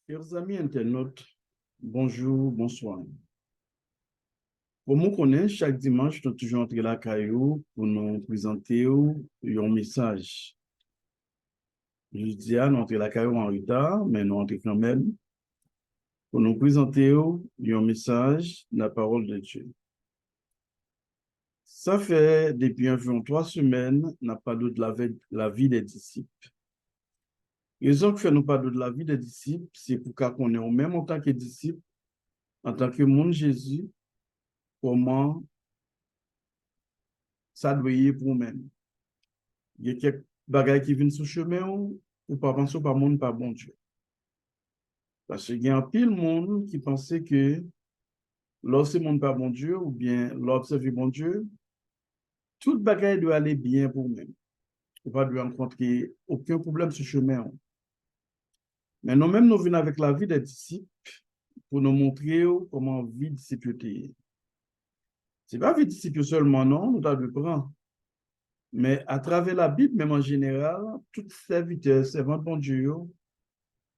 Chers amis internautes, bonjour, bonsoir. Pour nous connaître, chaque dimanche, nous toujours entre la caillou pour nous présenter un message. Je dis à nous entre la caillou en retard, mais nous entre quand même pour nous présenter un message de la parole de Dieu. Ça fait depuis environ 3 semaines, n'a pas de la vie des disciples. Raison que fait nous pas de la vie des disciples, c'est pour qu'on ait au même en tant que disciples, en tant que monde Jésus, comment ça doit y être pour nous-mêmes. Il y a quelques bagages qui viennent sur le chemin ou pas penser par monde, pas bon Dieu. Parce qu'il y a un pile monde qui pensait que lorsque monde pas bon Dieu ou bien l'observer bon Dieu, tout bagage doit aller bien pour nous-mêmes. On pas de rencontrer aucun problème sur le chemin. Mais nous-mêmes, nous venons avec la vie des disciples pour nous montrer comment vivre disciple. Ce n'est pas vie disciple seulement, non, nous devons le prendre. Mais à travers la Bible, même en général, tout serviteur, servant de bon Dieu,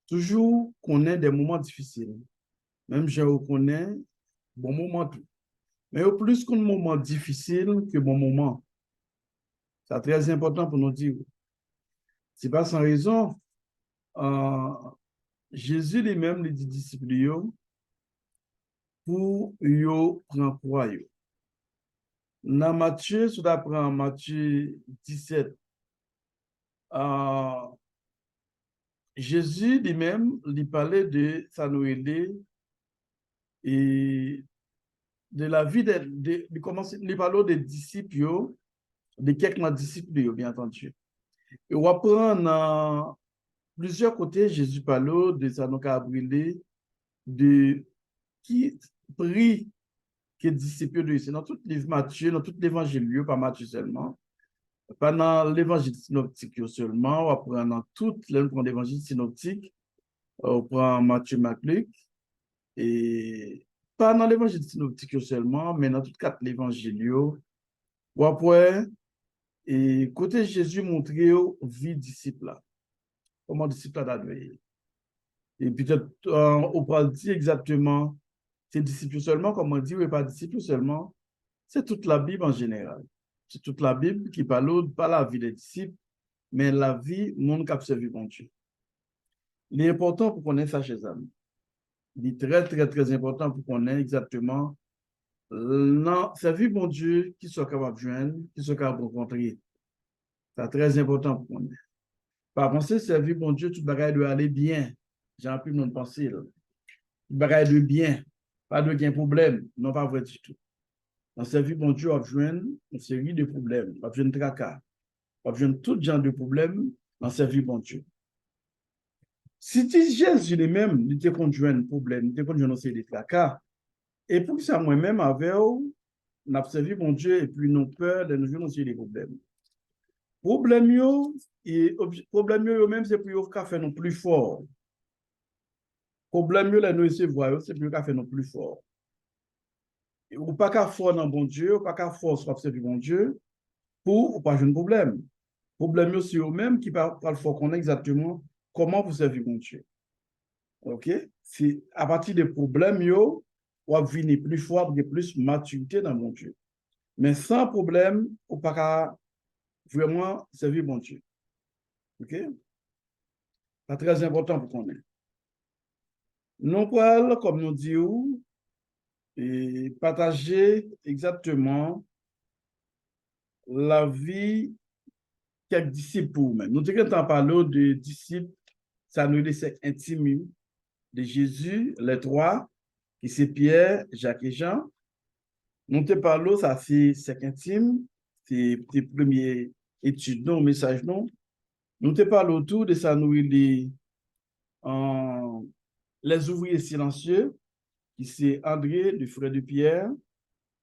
toujours connaît des moments difficiles. Même je reconnais bon moment tout. Mais au plus qu'un moment difficile que bon moment. C'est très important pour nous dire. C'est pas sans raison. Euh, Jésus lui-même les dit disciples pour yo prendre croix. Dans Matthieu, si on apprend Matthieu 17, Jésus lui-même lui parlait de sa Noël et de la vie de comment il parlait des disciples, de quelques disciples, bien entendu. Et on apprend dans plusieurs côtés, Jésus parle de sa brûlé, de qui prie que disciples de c'est dans tout le livre Matthieu, dans tout l'évangile, pas Matthieu seulement. Pas dans l'évangile synoptique seulement, on apprend dans tout l'évangile synoptique, on prend Matthieu, Marc, Luc, et pas dans l'évangile synoptique seulement, mais dans toutes quatre l'évangile, ou après, et côté Jésus montrer vie disciple là, comment disciple là d'adveiller. Et peut-être, on peut dire exactement, c'est disciple seulement, comme on dit, ou pas disciple seulement, c'est toute la Bible en général. C'est toute la Bible qui parle pas la vie des disciples, mais la vie, monde qui a servi bon Dieu. Il est important pour qu'on ait ça chez amis. Il est très, très, très important pour qu'on ait exactement servir bon Dieu qui soit capable de joindre, qui soit capable de rencontrer. C'est très important pour qu'on ait. Par penser servir bon Dieu, tout le bagage doit aller bien. J'ai un peu de penser. Tout le bagage doit bien. Pas de gain problème. Non, pas vrai du tout. Dans servir bon Dieu, on a une série de problèmes. On a de tracas. On a tout genre de problèmes dans servir bon Dieu. Si Jésus lui-même, il était conduit un problème, il était conduit une série de tracas, et pour ça, moi-même, avec on a servi mon Dieu et puis nous peur de nous jouer aussi des problèmes. Problème yo même, c'est pour faire nous plus fort. Problème yo, là, nous essayer voir, c'est pour faire nous plus fort. Ou pas qu'à fort dans bon Dieu, ou pas qu'à fort sur servir bon Dieu, pour ou pas jouer un problème. Problème yo, c'est eux-mêmes qui parlent fort qu'on exactement comment vous servir bon Dieu. OK? C'est à partir des problèmes yo, on va venir plus fort, de plus maturité dans mon Dieu. Mais sans problème, ou pas qu'à vraiment servir mon Dieu. OK? C'est très important pour qu'on ait. Nous pouvons, comme nous disons, et partager exactement la vie quelques disciples pour nous. Nous devons parler de disciples, ça nous laisse intime de Jésus, les trois, qui c'est Pierre, Jacques et Jean. Nous te parlons, ça c'est intime, c'est les premières études, non, message, non. Nous te parlons autour de ça, nous, les ouvriers silencieux, qui c'est André, le frère de Pierre,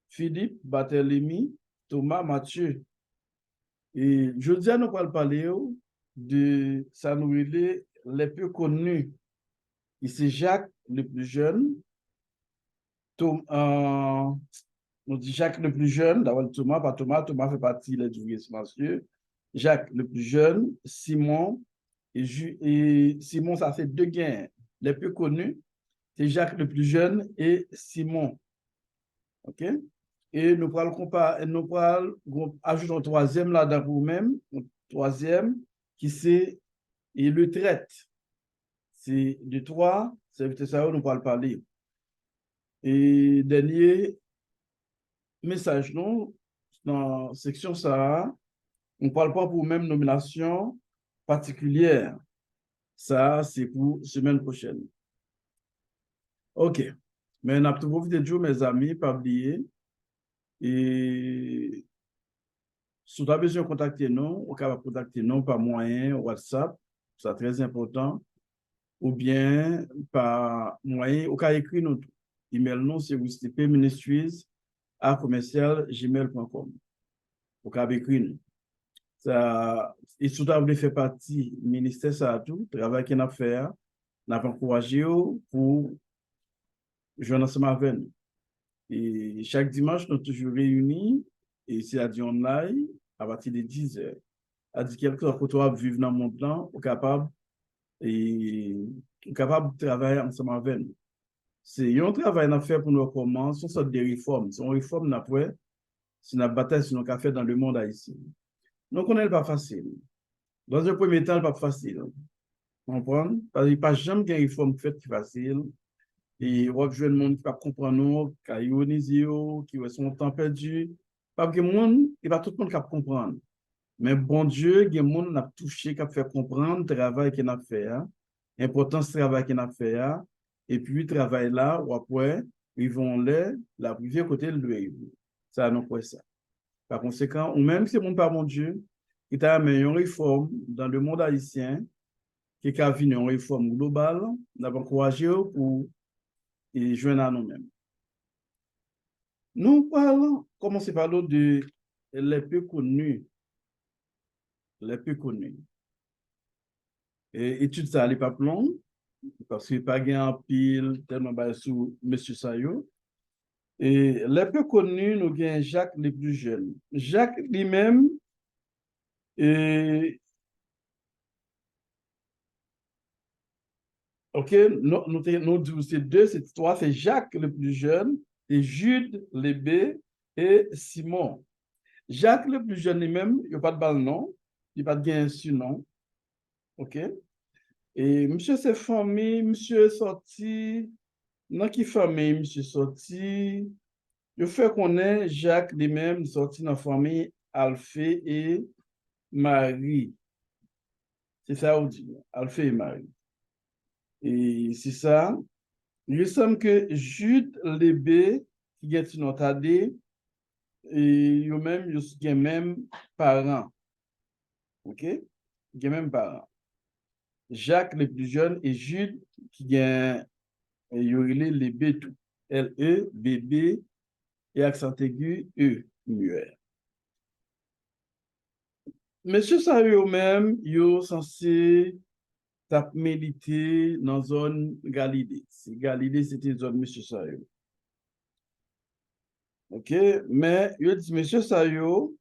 Philippe, Barthélemy, Thomas, Matthieu. Et je dis à nous parler de ça, nous, les plus connus. Et c'est Jacques, le plus jeune, on dit Jacques le plus jeune, d'abord Thomas, pas Thomas, Thomas fait partie des ouvriers silencieux. Jacques le plus jeune, Simon, et Simon, ça fait deux gains. les plus connus, c'est Jacques le plus jeune et Simon. OK? Et nous pourrons comparer, nous pourrons ajouter un troisième là dans vous-même, un troisième qui c'est et le traite. C'est de trois, c'est ça nous pourrons parler. Et dernier message, non, dans la section ça, on ne parle pas pour même nomination particulière. Ça, c'est pour semaine prochaine. OK. Mais on a tout profité de mes amis, pas oublier. Et si tu as besoin de contacter nous, on peut contacter nous par moyen WhatsApp, c'est très important, ou bien par moyen, au cas écrit nous, email nous, c'est wstpministries@gmail.com. Au cas écrit nous. Ça, et si tu as fait partie du ministère, ça a tout, travail qu'on a fait, on a encouragé pour jouer ensemble avec nous. Et chaque dimanche, nous sommes toujours réunis, et c'est à dire online, à partir de 10 heures. À dire quelque chose pour toi vivre dans mon temps, capable de travailler ensemble avec nous. C'est un travail à faire pour nous commencer, c'est une sorte de réforme. C'est une réforme après, c'est une bataille sur nos cafés dans le monde haïtien. Donc, on n'est pas facile. Dans un premier temps, pas facile. Vous comprenez? Parce qu'il n'y a pas jamais une réforme faite qui est facile. Et on voit le monde qui va comprendre nous, qui a ionisé, qui a son temps perdu. Parce que le monde, il va tout le monde qui va comprendre. Mais bon Dieu, il y a des gens qui ont touché, qui ont fait comprendre le travail qu'il a fait, l'importance du travail qu'il a fait, et puis le travail là, ou après, ils vont aller, la privé côté de lui. Ça, non, pas ça. Par conséquent, ou même si mon pas mon Dieu, il a amené une réforme dans le monde haïtien, qui a vu une réforme globale, nous avons encouragé pour joindre à nous-mêmes. Nous parlons, commençons par l'autre de les plus connus. Les plus connus. Et étude ça, elle n'est pas plomb, parce qu'il n'y a pas gain pile, tellement bas sous M. Sayo. Et les plus connus, nous avons Jacques le plus jeune. Jacques lui-même, OK, nous disons c'est deux, c'est trois, c'est Jacques le plus jeune, et Jude l'abbé et Simon. Jacques le plus jeune lui-même, il n'y a pas de balle non, il n'y a pas de gain surnom. OK? Et monsieur s'est formé, monsieur est sorti, dans qui famille monsieur sorti, le fait qu'on ait Jacques lui-même sorti dans la famille Alphée et Marie. C'est ça on dit, Alphée et Marie. Et c'est ça. Il semble que Jude Lébé, qui est une autre année, et eux-mêmes, ils sont même parents. OK? Ils sont même parents. Jacques le plus jeune et Jude qui est Lébé tout. L-E-B-B et accent aigu E muet. Monsieur ça eux-mêmes, ils sont censés militer dans la zone Galilée. Galilée, c'était une zone monsieur ça. OK? Mais il dit, monsieur ça yo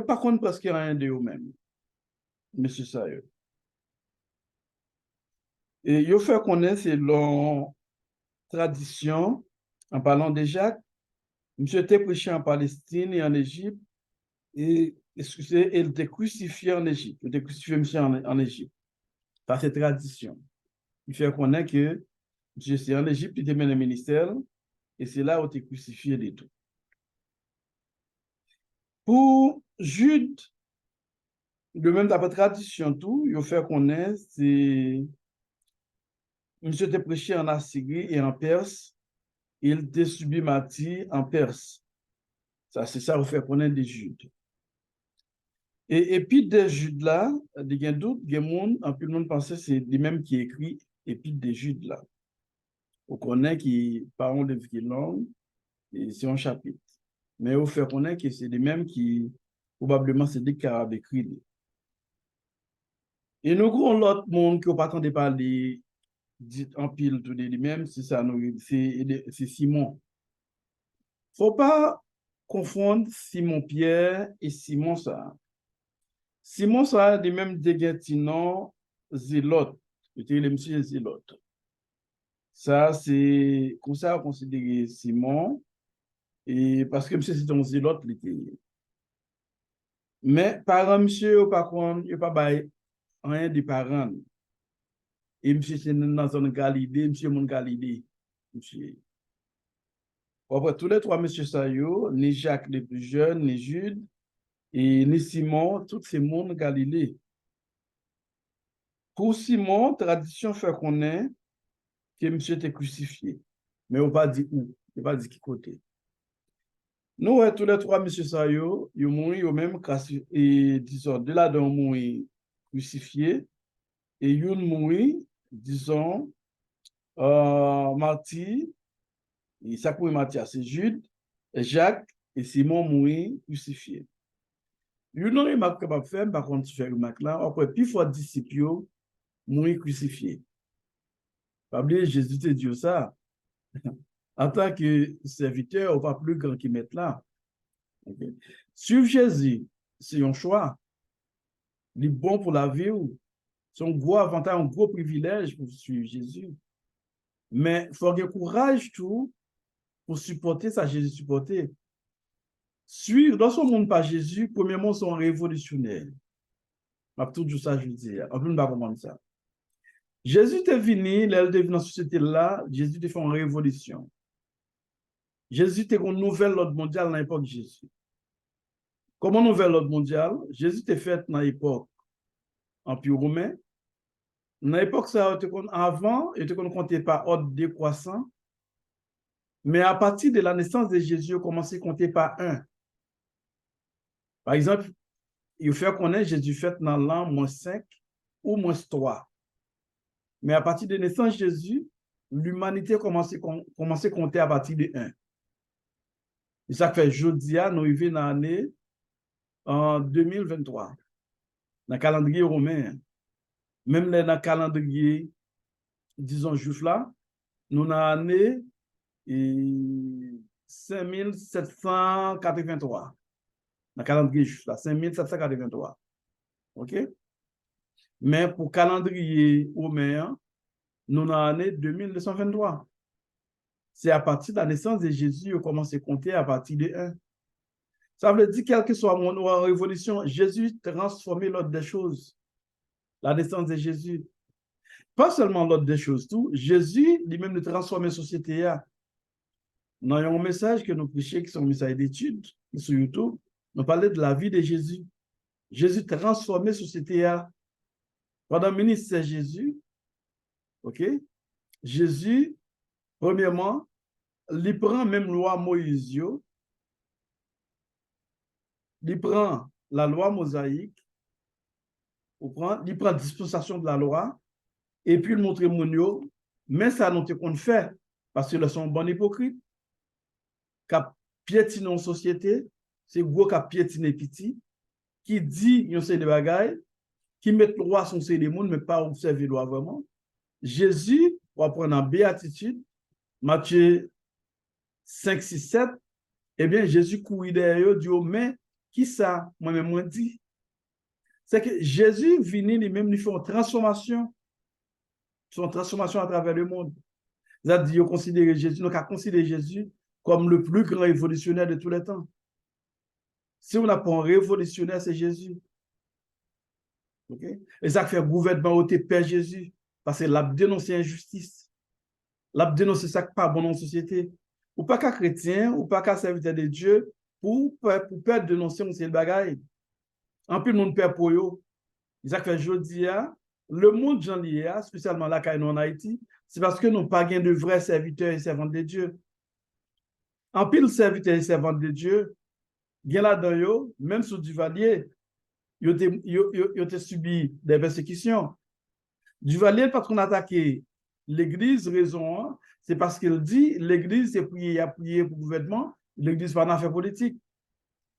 pas contre presque rien de eux-mêmes. Monsieur ça et yo fait connaître selon tradition, en parlant de Jacques, monsieur était prêché en Palestine et en Égypte, et excusez, il était crucifié en Égypte. Il était crucifié monsieur en Égypte. Par cette tradition. Il fait connaître que monsieur c'est en Égypte, il était mené au ministère, et c'est là où il était crucifié et tout. Pour Jude, de même d'après tradition tout, il fait connaître, c'est monsieur était prêché en Assyrie et en Perse, il était subi martyr en Perse. Ça, c'est ça, vous fait connaître des Judes. Et puis des Judes là, il y a d'autres, il y a monde, en plus le monde pensait c'est lui même qui écrit Épître des Judes là. On connaît qui parlent de vie longue, et c'est un chapitre. Mais on fait connaître que c'est lui même qui, probablement, c'est des carabes écrits. Et nous avons l'autre monde qui n'a pas entendu parler, dit en pile tout de lui-même, c'est ça, c'est Simon. Faut pas confondre Simon Pierre et Simon ça. Simon, ça a des mêmes dégaintinants zélotes. C'était le monsieur zélote. Ça, c'est comme ça qu'on considère Simon. Et parce que monsieur, c'est un zélote, il était. Mais parents, monsieur, par contre, il n'y a pas bail rien de parents. Et monsieur, c'est dans la zone Galilée, monsieur, mon Galilée. Monsieur. Après, tous les trois, monsieur Sayo, ni Jacques le plus jeune, ni Jude, et ni Simon, tous ces mondes Galilée. Pour Simon, tradition fait qu'on est que monsieur était crucifié. Mais on ne pas dit où, on pas dit qui côté. Nous, tous les trois, monsieur Sayo, ils mourent au même cas, et disons, de là, ils mourent crucifié, et ils mourent, disons, martyr, et ça pour martyr, c'est Jude, et Jacques, et Simon mourent crucifié. Ils n'ont pas capable de faire, par contre, faire remarque là, après, plus fois disciples, mourir crucifié. Pas oublier, Jésus te dit ça. En tant que serviteur, on va plus grand qui mettent là. Okay. Suivre Jésus, c'est un choix. Il est bon pour la vie. C'est un gros avantage, un gros privilège pour suivre Jésus. Mais il faut avoir courage tout pour supporter ça, Jésus supporter. Suivre, dans ce monde pas Jésus, premièrement, c'est un révolutionnaire. Je vais tout dire ça, je veux dire. On ne peut pas comprendre ça. Jésus est venu, il est venu dans la société là, Jésus a fait une révolution. Jésus a fait une nouvelle ordre mondiale dans l'époque de Jésus. Comment nouvel ordre mondial? Jésus a fait dans l'époque Empire romain. Dans l'époque, ça avant, il ne comptait pas ordre décroissant. Mais à partir de la naissance de Jésus, il a commencé à compter par un. Par exemple, il fait connaître Jésus fait dans l'an -5 ou -3. Mais à partir de la naissance de Jésus, l'humanité a commencé à compter à partir de 1. Et ça fait aujourd'hui, nous arrivons dans l'année en 2023, dans le calendrier romain. Même dans le calendrier, disons, juif là, nous avons l'année 5783. Dans le calendrier juif là, 5783. OK? Mais pour le calendrier romain, nous avons l'année 2223. C'est à partir de la naissance de Jésus qu'on commence à compter à partir de 1. Ça veut dire, quelle que soit mon révolution, Jésus transformait l'ordre des choses. La naissance de Jésus. Pas seulement l'ordre des choses, tout. Jésus, lui-même, de transformer la société. Nous avons un message que nous prêchons, qui sont un message d'études sur YouTube. Nous parlons de la vie de Jésus. Jésus transformait la société. Pendant le ministère de Jésus, OK? Jésus, premièrement, il prend même la loi Moïse, il prend la loi mosaïque, il prend la dispensation de la loi, et puis il montre mon mais ça nous qu'on fait, parce que sont bons hypocrites, qui piétinent en société, c'est gros qui piétinent petit, qui dit yon c'est des bagailles, qui met le roi son c'est des monde, mais pas observer le roi vraiment. Jésus, on va prendre en béatitude, Matthieu 5, 6, 7, eh bien, Jésus courit derrière, dit, oh, mais qui ça, moi-même, moi dit? C'est que Jésus vient lui-même, il fait une transformation à travers le monde. C'est-à-dire, Jésus, nous avons considéré Jésus comme le plus grand révolutionnaire de tous les temps. Si on n'a pas un révolutionnaire, c'est Jésus. Okay? Et ça fait gouvernement au Père Jésus, parce qu'il a dénoncé l'injustice. Il a dénoncé ça qui n'est pas bon dans la société. Ou pas qu'un chrétien, ou pas qu'un serviteur de Dieu, pour peur dénoncer un seul bagaille. En plus, nous peur pour eux. Ça fait aujourd'hui, le monde j'en lié, spécialement là, quand nous en Haïti, c'est parce que nous n'avons pas de vrais serviteurs et servantes de Dieu. En pile serviteurs et servantes de Dieu, bien là-dedans, même sous Duvalier, ils ont subi des persécutions. Duvalier, parce qu'on a attaqué l'Église, raison, c'est parce qu'il dit l'Église, c'est prier pour le gouvernement, l'Église pas dans fait politique.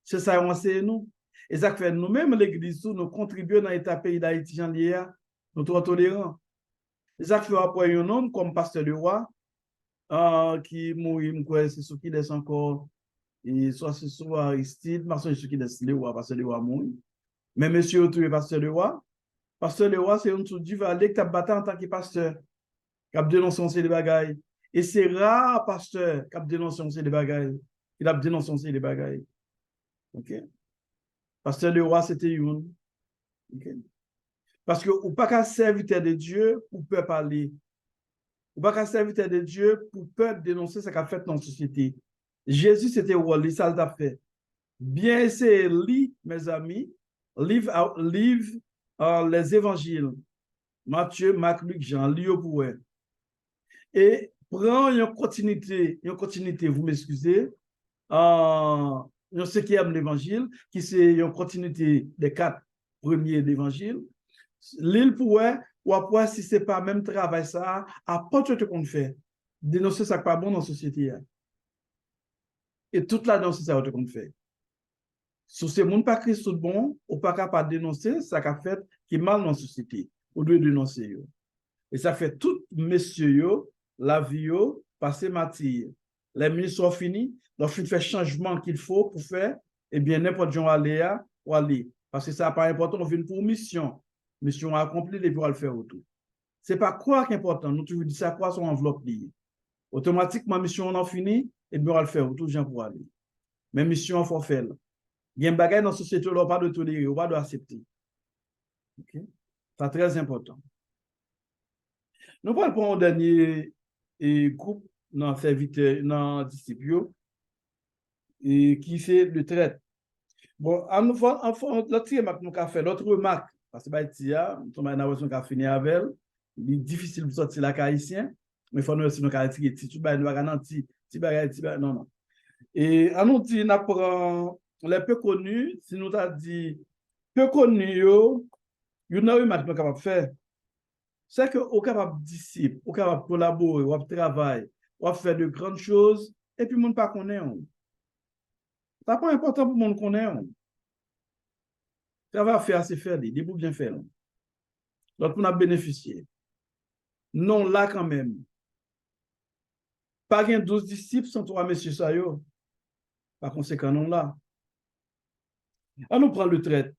C'est ça, on sait nous. Et ça fait nous-mêmes, l'Église, nous contribuons dans l'État pays d'Haïti, nous sommes tolérants. Et ça fait après un homme comme Pasteur du Roi, qui mourit, c'est ce qui laisse encore, et soit ce soit Aristide, parce que ce qui laisse le roi, parce que le roi mourit. Mais monsieur, tu es pasteur Leroy. Pasteur Leroy, c'est un truc du valet que tu as battu en tant que pasteur. Qui a dénoncé les bagailles. Et c'est rare, pasteur, qui a dénoncé les bagailles. Il a dénoncé les bagailles. OK? Pasteur Leroy, c'était une. OK? Parce que ou pas qu'un serviteur de Dieu pour peur parler. Ou pas qu'un serviteur de Dieu pour peur dénoncer ce qu'a fait dans la société. Jésus, c'était rôle, ça l'a fait. Bien essayer de lire, mes amis, livre les évangiles. Matthieu, Marc, Luc, Jean, lis pour eux. Et prends une continuité, vous m'excusez, une cinquième l'évangile, qui c'est une continuité des 4 premiers d'évangile. L'île pourrait, ou après, si ce n'est pas même travail, ça, apporte ce qu'on fait. Dénoncer ça pas bon dans la société. Et toute la danse, c'est ça qu'on fait. Si ce monde pas Christ tout bon, ou pas capable de dénoncer ça qu'a fait qui est mal dans la société. Ou doit dénoncer. Et ça fait tout, messieurs, la vie, passer matière. Les ministres sont finis, donc il fait changement qu'il faut pour faire, et bien n'importe où aller, ou aller. Parce que ça n'est pas important, on vient pour mission. Mission accomplie, les pour le faire autour. Ce n'est pas quoi qui est important, nous toujours dit ça, quoi son enveloppe liée. Automatiquement, mission on a fini, et bien on va le faire autour, gens pour aller. Mais mission, il faut faire. Il y a un bagage dans la société, on ne pas de tolérer, on ne pas de accepter. Okay? C'est très important. Nous parlons pour un dernier groupe dans serviteur, dans disciple, qui fait le trait. Bon, l'autre remarque, parce que nous sommes dans une fini avec elle, il est difficile de sortir la haïtien, mais il faut nous aussi nous tirer, tu vas nous garantir, non, non. Et on nous dit, les peu connus, si nous t'a dit, peu connus, il y a une remarque que nous capable de faire. C'est que vous êtes capable de disciple, vous êtes capable de collaborer, vous travailler, vous faire de grandes choses, et puis, le monde ne connaît pas. Ce n'est pas important pour le monde connaître. Travail à faire, c'est faire, des pour bien faire. Donc, pour nous bénéficier. Non, là, quand même. Pas 12 disciples sans 3 messieurs ça. Par conséquent, non, là. On nous prend le trait.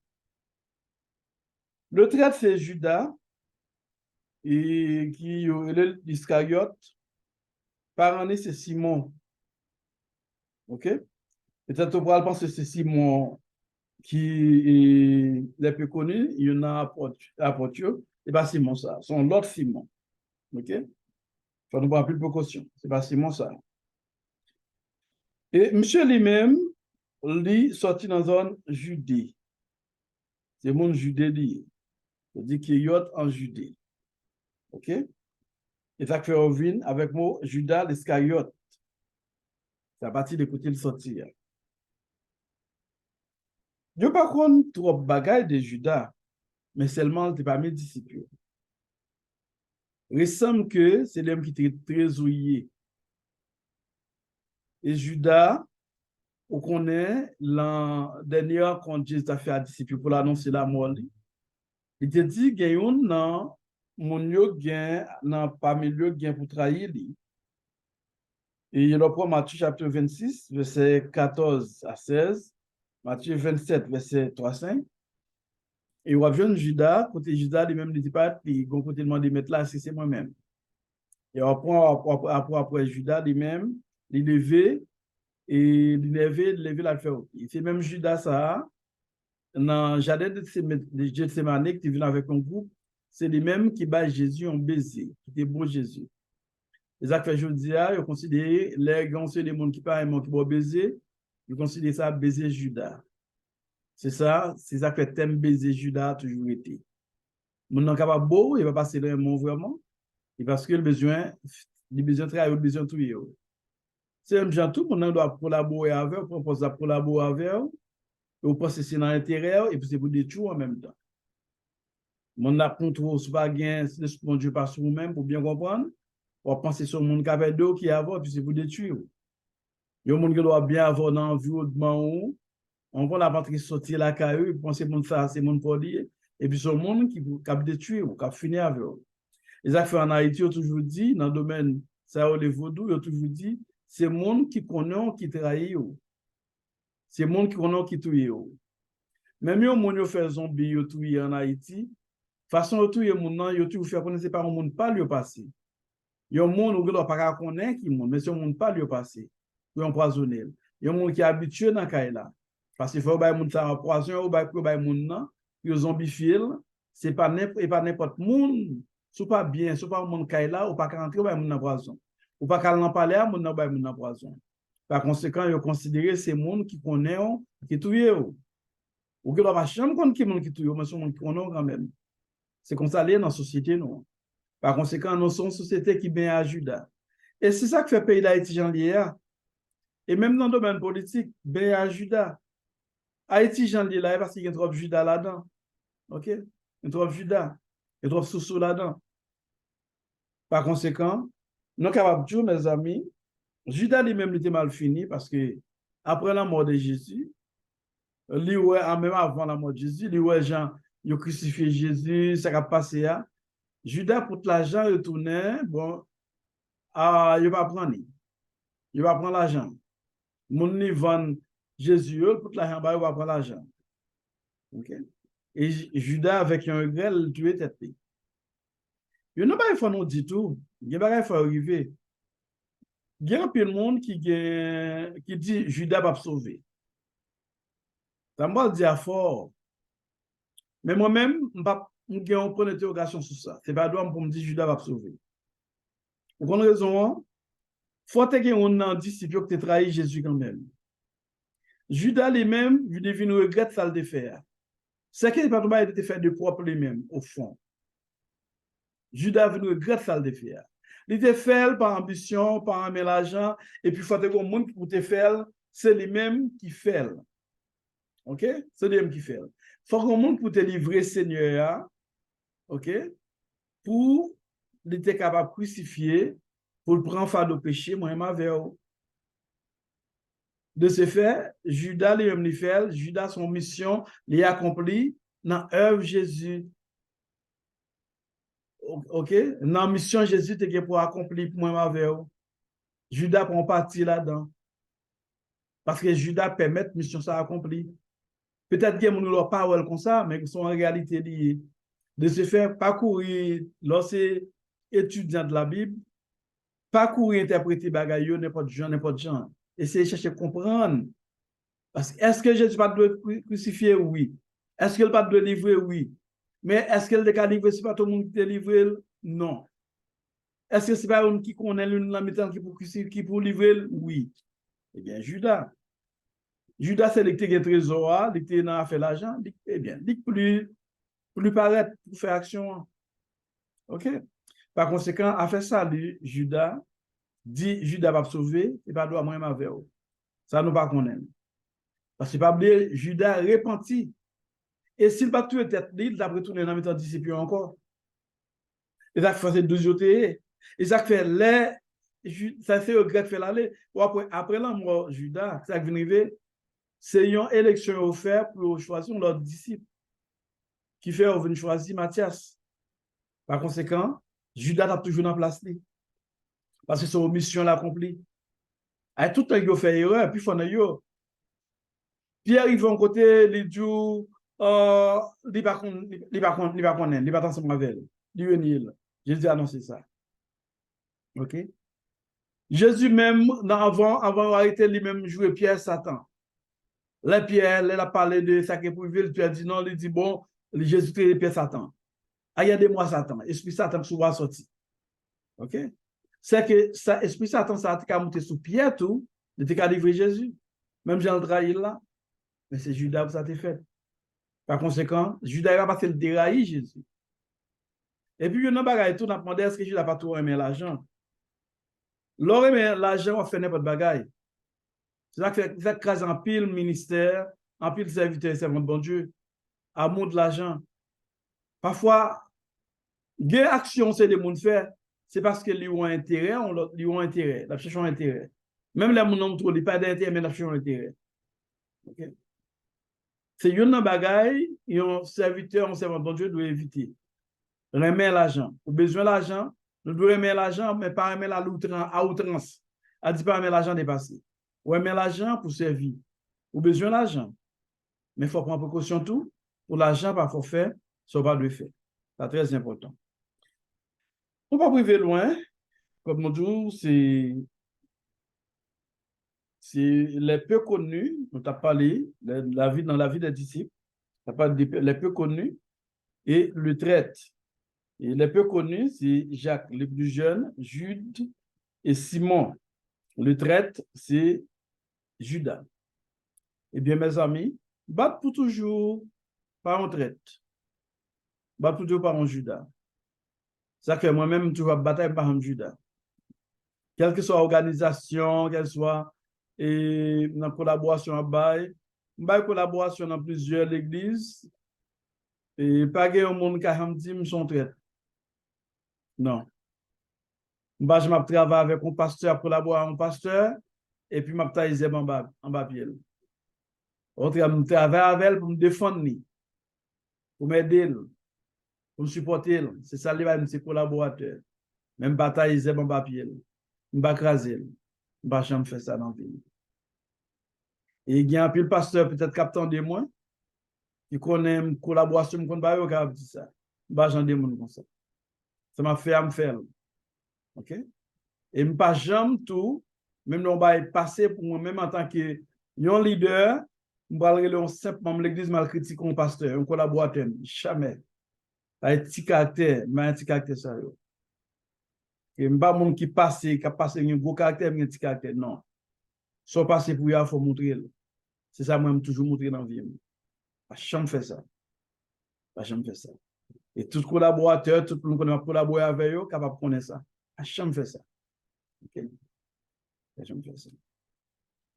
Le trait, c'est Judas, et qui est l'Iscariote. Par année, c'est Simon. OK? Peut-être qu'on pourra penser que c'est Simon qui est plus connu. Il y en a à Portio. Et pas Simon, ça. Son l'autre Simon. OK? Il faut nous prendre plus de précaution. C'est pas Simon, ça. Et monsieur lui-même, lui, sorti dans la zone Judée. C'est mon Judée, lui. Il dit qu'il y a en Judée. OK? Et ça fait revenir avec moi, Judas l'Iscariote. C'est à partir de côté le sortir. Je ne sais pas trop bagaille de Judas, mais seulement de parmi mes disciples. Il semble que c'est l'homme qui était très ouillé. Et Judas, on connaît l'an dernier quand Jésus a fait à disciples pour l'annoncer la mort. Il te dit qu'il y a un mon yo gain parmi eux gain pour trahir lui. Et il reprend Matthieu chapitre 26, verset 14 à 16, Matthieu 27, verset 3 à 5. Et on vient Judas, côté Judas, lui-même ne dit pas, il a côté demandé de mettre là, c'est moi-même. Et après Judas lui-même, il levé, et il levé la faire. C'est même Judas ça, dans le jardin de Gethsemane, qui vient avec un groupe, c'est lui-même qui bat Jésus en baiser, qui était beau Jésus. Les actes je dis, ils considèrent les gens, c'est les gens qui parlent, qui vont baiser, ils considèrent ça baiser Judas. C'est ça que thème baiser Judas a toujours été. Mon nom capable beau, il va passer le mot vraiment, et parce que le besoin de travailler, le besoin de tout. C'est un gens, tout le monde doit collaborer avec, on propose à collaborer avec, et on pense que c'est dans l'intérieur, et puis c'est pour détruire en même temps. Mon a contrôle sur pas gain, c'est le Dieu par sur vous-même pour bien comprendre. On pense sur le monde qui avait d'eau qui avant, puis c'est pour détruire. Il y a un monde qui doit bien avoir dans l'environnement. On va la patrie sortir la caillou, penser que ça, c'est mon pour dire. Et puis, c'est le monde qui a détruit ou qui a fini avec eux. Les affaires en Haïti ont toujours dit, dans le domaine, ça, les vaudous, ils ont toujours dit, c'est le monde qui connaît, qui trahit. C'est le monde qui connaît, qui tue. Même yon moun yo fait zombie yo touye en Haïti, façon yo touye moun nan, yo touye fait connaître pas un moun pas yo passé. Yon moun ou gado pas connaître qui moun, mais c'est un moun pas yo passé. Yo empoisonné. Yon moun qui habitué dans kay la. Parce qu'il faut bay moun ça empoisonné ou bay moun nan, yo zombifié, c'est pas n'importe moun, sou pas bien, sou pas moun kay la ou pas rentrer bay moun nan poison. Ou pas qu'à l'en parler à moun nan bay moun nan poison. Par conséquent, yo considérer ces moun qui connaît qui touye ou. Ou que pas chambre contre qui monde qui touye, mais son monde qui connaît quand même. C'est comme ça dans la société non. Par conséquent, nous sommes une société qui bien à Judas. Et c'est ça que fait le pays d'Haïti, Jean-Lier. Et même dans le domaine politique, bien à Judas. Haïti, Jean-Lier, là, parce qu'il y a trop de Judas là-dedans. OK? Il y a trop de Judas. Il y a trop de sous là-dedans. Par conséquent, nous sommes capables de dire, mes amis, Judas lui-même était mal fini parce que après la mort de Jésus, lui, même avant la mort de Jésus, lui, Jean, il a crucifié Jésus, ça a passé là. Judas, pour l'argent, retourné, bon, il va prendre. Il va prendre l'argent. Mon li vend Jésus, pour l'argent, il va prendre l'argent. OK? Et Judas, avec un regret, il tuait tête. Il n'y a pas il faut nous dire tout. Il n'y a pas il faut arriver. Il y a un peu de monde qui dit Judas va sauver. Ça m'a dit à fort. Mais moi-même, je n'ai pas une interrogation sur ça. Ce n'est pas droit pour me dire Judas va sauver. Pour une raison, il faut que un disciple qui trahi Jésus quand même. Judas lui-même, il devine regret ça le faire. C'est qu'il n'a pas été fait de propre lui-même, au fond. Judas vient regret ça le faire. Il était fait par ambition, par un l'argent, et puis il faut que le monde pour te faire, c'est lui-même qui fait. OK? C'est lui-même qui fait. Il faut que le monde pour te livrer Seigneur, OK? Pour il était capable de crucifier, pour le prendre fardeau péché, moi-même avec. De ce fait, Judas lui-même lui fait, Judas son mission, l'y accompli dans l'œuvre Jésus. OK? Dans la mission Jésus, tu es pour accomplir pour moi avec. Judas prend partie là-dedans. Parce que Judas permet la mission ça accomplir. Peut-être que nous ne l'avons pas comme ça, mais ils sont en réalité liés. De se faire parcourir, lorsque étudiant de la Bible, parcourir, interpréter bagaille, n'importe gens. Essayer de chercher à comprendre. Parce que est-ce que Jésus pas de crucifier? Oui. Est-ce qu'il pas de livrer? Oui. Mais est-ce qu'il a livré? C'est pas tout le monde qui t'a livré? Non. Est-ce que c'est pas un qui connaît la méthode qui pour livrer? Oui. Eh bien, Judas. Judas, c'est le qui a trésor, le qui a fait l'argent. Eh bien, il plus paraître pour faire action. OK? Par conséquent, à faire ça, Judas dit Judas va sauver, et pas doit moi-même avec eux. Ça nous pas connaître. Parce que pas oublier, Judas repenti. Et s'il va tuer tête, il va retourner dans le disciple encore. Et ça fait 12 jours. Et ça fait ça c'est regret de faire l'aller. Après la mort Judas, ça vient arriver, c'est une élection offerte pour choisir leur disciple. Qui fait venir choisir Matthias. Par conséquent, Judas a toujours dans place. Parce que son mission l'accomplit. Et tout le temps, il fait erreur, puis il faut yo. Pierre, il va en côté, il dit, il va pas ensemble avec elle. Il venir. Jésus a annoncé ça. OK? Jésus même, avant d'arrêter, lui-même jouer Pierre, Satan. Là, Pierre, il a parlé de ça qui est privé, Pierre dit non, il dit bon, Jésus est Pierre Satan. Regardez-moi Satan, esprit Satan souvent sorti. OK? C'est que ça, esprit Satan, ça a monté sous Pierre tout, il était qu'à livrer Jésus. Même Jean le trahir là. Mais c'est Judas qui ça a été fait. Par conséquent, Judas va passer le dérailler Jésus. Et puis, il y a un bagage tout, on a demandé est-ce que Judas n'a pas trop aimé l'argent. L'or aimé l'argent, on fait n'importe bagaille. C'est ça que ça crase en pile ministère, en pile serviteur, servant de bon Dieu, amour de l'argent. Parfois, des actions, c'est des gens faire, c'est parce qu'ils ont intérêt, ils ont intérêt, la cherche intérêt. Même les gens n'ont pas d'intérêt, mais la cherche intérêt. Okay? C'est une bagaille, un serviteur, un servant de bon Dieu doit éviter. Remettre l'argent. Au besoin de l'argent, nous devons remettre l'argent, mais pas remettre à outrance. À dire pas remettre l'argent dépassé. Ou remettre l'argent pour servir. Au besoin de l'argent. Mais il faut prendre précaution tout. Pour l'argent, pas faut faire, ça va le faire. C'est très important. On va pas priver loin. Comme on dit, c'est les peu connus, on t'a parlé, dans la vie des disciples, on parlé les peu connus et le traite. Et les peu connus, c'est Jacques, le plus jeune, Jude et Simon. Le traite, c'est Judas. Eh bien, mes amis, battre pour toujours par un traite. Battre pour toujours par un Judas. Ça fait moi-même, tu vas battre par un Judas. Quelle que soit l'organisation, quelle soit la collaboration à bail, collaboration dans plusieurs églises, et pas que un monde qui a dit son traite. Non. Je travaille avec un pasteur, collaborer avec un pasteur, et puis je travaille en bas pied. Je travaille avec elle pour me défendre, pour m'aider, pour me supporter. C'est ça, c'est collaborateur. Même bataille, en bas pied. Je ne vais pas craser. Je ne vais jamais faire ça dans le pays. Et il y a un peu le pasteur, peut-être captant de moi, qui connaît une collaboration, qui connaît pas, qui dit ça. Je ne vais jamais dire comme ça. Ça m'a fait à me faire. OK? Et je ne pas jamais tout, même si on va passer pour moi-même en tant que leader, je vais aller simplement l'église mal critiquer un pasteur, un collaborateur. Jamais. Un petit caractère, mais un petit caractère sérieux. Et je ne pas monde qui passe, qui a passé un gros caractère, mais un petit caractère. Non. Soit passer pour y il faut montrer. C'est ça, moi, je toujours montrer dans la vie. Je jamais fait ça. Je jamais fait ça. Et tout collaborateur, tout le monde qui a collaboré avec eux, capable de connaître ça. Je jamais fait ça. OK? Je jamais fait ça.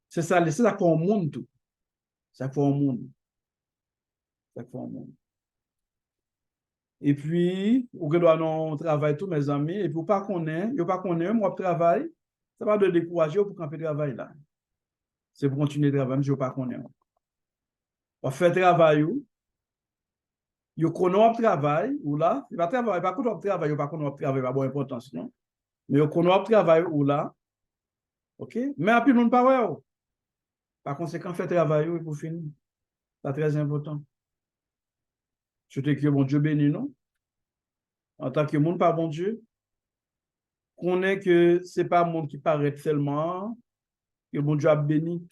C'est ça qu'on monde tout. Ça fait un monde. Ça fait un monde. Et puis, on doit non travailler tous mes amis. Et puis, pas connaître, moi, travail, ça va de décourager pour camper travail là. C'est pour continuer de travailler, mais je ne pas connaître. On fait travail, yo connaît travail, ou là, il va travailler, pas contre travail, pas contre travail, pas bonne importance, non? Mais yo connaît travail, ou là, ok? Mais après, nous ne pas ouais. Par conséquent, fait travail, et pour finir. C'est très important. Je te que bon Dieu béni, non? En tant que monde, pas bon Dieu, qu'on est que ce n'est pas un monde qui paraît seulement, que bon Dieu a béni.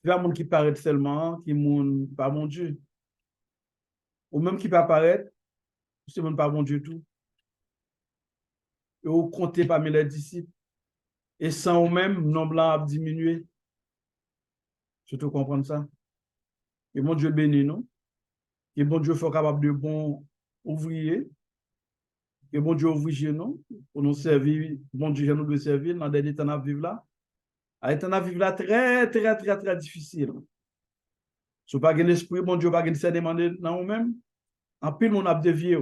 C'est pas un monde qui paraît seulement, qui monde pas bon Dieu. Ou même qui peut apparaître, c'est même pas bon Dieu tout. Et vous comptez parmi les disciples. Et sans eux-mêmes, le nombre a diminué. Je te comprends ça. Et mon Dieu béni, non? Et bon Dieu fait capable de bons ouvriers. Et bon Dieu ouvrier, non? Pour nous servir, bon Dieu, nous de servir dans des temps à vivre là. À temps à vivre là, très, très, très, très difficile. Si vous n'avez pas l'esprit, bon Dieu, pas de demander dans vous-même. En pile, mon a dévié.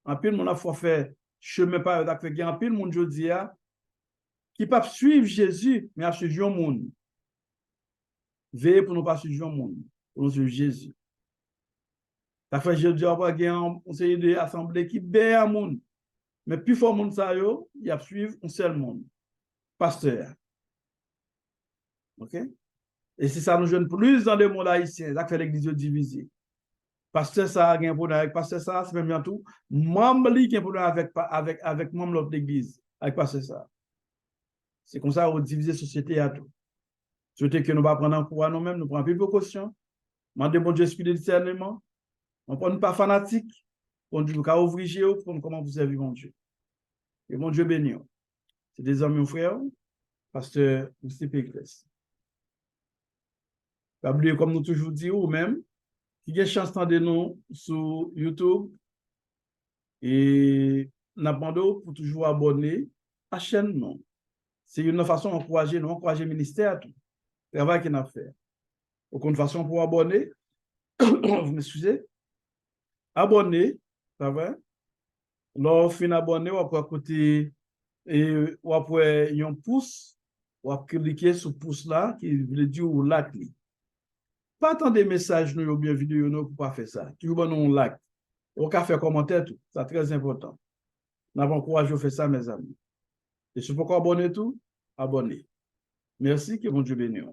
En pile, mon a fait chemin par eux. En pile, mon Dieu dit, qui ne peut suivre Jésus, mais à suivre le monde. Veillez pour ne pas suivre le monde, pour nous suivre Jésus. Ça fait Jésus, on va gagner un conseil de assemblée qui béit à monde. Mais plus fort monde ça yo, il y a suivre un seul monde. Pasteur. OK? Et si ça nous jeune plus dans le monde haïtien, ça fait l'église divisée. Pasteur ça a un problème avec pasteur ça, c'est même bien tout. Membre qui a un problème avec membre de l'autre église, avec pasteur ça. C'est comme ça qu'on divise la société à tout. Souhaitez que nous ne pas prendre en cours à nous-mêmes, nous prenons plus de précautions. Demandez bon Dieu esprit de discernement. On ne prend pas fanatique. On dit qu'à ouvrir pour comment vous servir mon Dieu. Et mon Dieu béni. C'est des amis, frères, pasteur Moustapha Grèce. Comme nous toujours dit, ou même, qui a chance de nous sur YouTube et n'abandon pour toujours abonner à la chaîne. Non. C'est une façon d'encourager le ministère, tout le travail qu'il a fait. Aucune façon pour abonner, vous m'excusez, abonner, ça va? Lorsqu'on fin abonné, on peut côté et on après un pouce, on cliquer sur pouce là qui veut dire ou like. Pas tant de messages nous ou bien vidéo nous pour pas faire ça. Tu veux nous like. On peut faire commentaire tout, c'est très important. Nous avons encouragé à faire ça mes amis. Et si vous pouvez abonner tout, abonnez. Merci que mon Dieu bénisse.